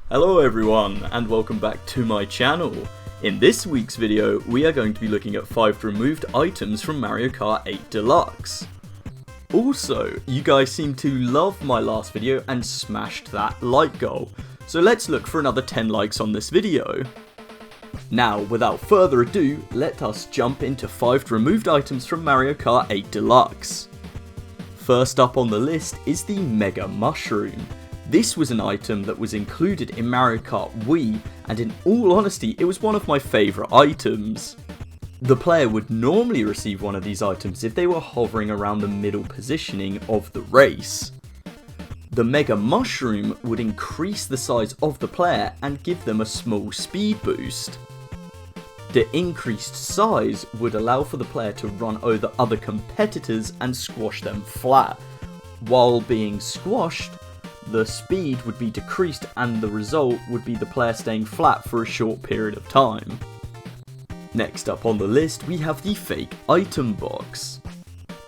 Hello everyone, and welcome back to my channel. In this week's video, we are going to be looking at 5 removed items from Mario Kart 8 Deluxe. Also, you guys seem to love my last video and smashed that like goal, so let's look for another 10 likes on this video. Now, without further ado, let us jump into 5 removed items from Mario Kart 8 Deluxe. First up on the list is the Mega Mushroom. This was an item that was included in Mario Kart Wii, and in all honesty, it was one of my favourite items. The player would normally receive one of these items if they were hovering around the middle positioning of the race. The Mega Mushroom would increase the size of the player and give them a small speed boost. The increased size would allow for the player to run over other competitors and squash them flat. While being squashed, the speed would be decreased and the result would be the player staying flat for a short period of time. Next up on the list we have the fake item box.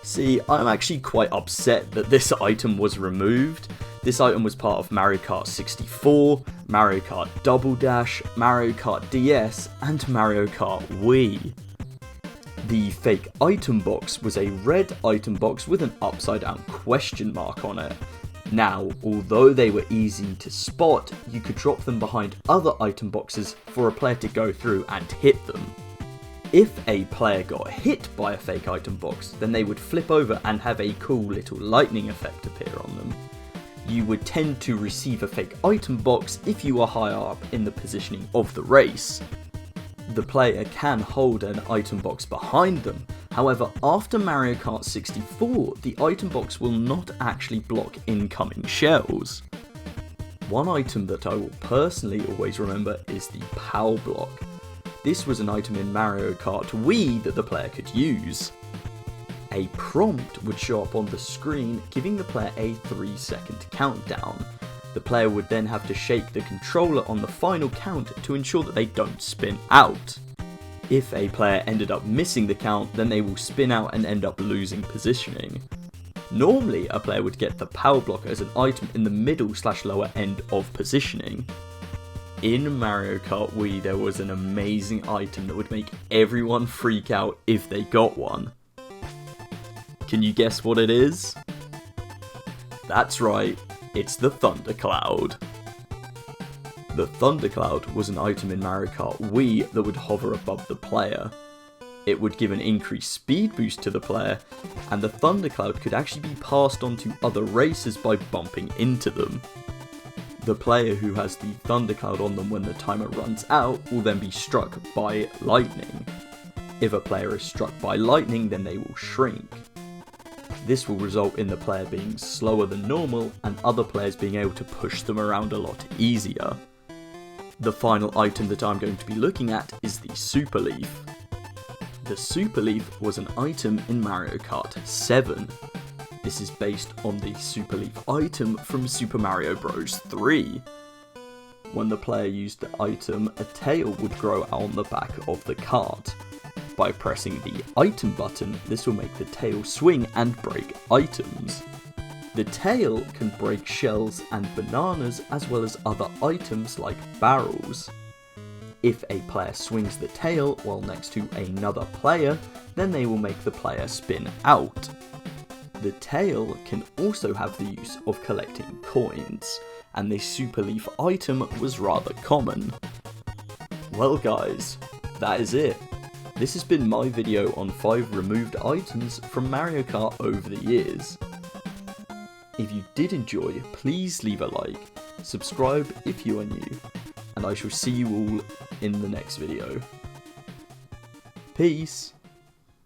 See, I'm actually quite upset that this item was removed. This item was part of Mario Kart 64, Mario Kart Double Dash, Mario Kart DS and Mario Kart Wii. The fake item box was a red item box with an upside down question mark on it. Now, although they were easy to spot, you could drop them behind other item boxes for a player to go through and hit them. If a player got hit by a fake item box, then they would flip over and have a cool little lightning effect appear on them. You would tend to receive a fake item box if you are higher up in the positioning of the race. The player can hold an item box behind them. However, after Mario Kart 64, the item box will not actually block incoming shells. One item that I will personally always remember is the POW block. This was an item in Mario Kart Wii that the player could use. A prompt would show up on the screen giving the player a 3-second countdown. The player would then have to shake the controller on the final count to ensure that they don't spin out. If a player ended up missing the count, then they will spin out and end up losing positioning. Normally, a player would get the power block as an item in the middle/lower end of positioning. In Mario Kart Wii, there was an amazing item that would make everyone freak out if they got one. Can you guess what it is? That's right, it's the Thundercloud. The Thundercloud was an item in Mario Kart Wii that would hover above the player. It would give an increased speed boost to the player, and the Thundercloud could actually be passed on to other racers by bumping into them. The player who has the Thundercloud on them when the timer runs out will then be struck by lightning. If a player is struck by lightning, then they will shrink. This will result in the player being slower than normal and other players being able to push them around a lot easier. The final item that I'm going to be looking at is the Super Leaf. The Super Leaf was an item in Mario Kart 7. This is based on the Super Leaf item from Super Mario Bros. 3. When the player used the item, a tail would grow on the back of the kart. By pressing the item button, this will make the tail swing and break items. The tail can break shells and bananas as well as other items like barrels. If a player swings the tail while next to another player, then they will make the player spin out. The tail can also have the use of collecting coins, and the Super Leaf item was rather common. Well guys, that is it. This has been my video on 5 removed items from Mario Kart over the years. If you did enjoy, please leave a like, subscribe if you are new, and I shall see you all in the next video. Peace!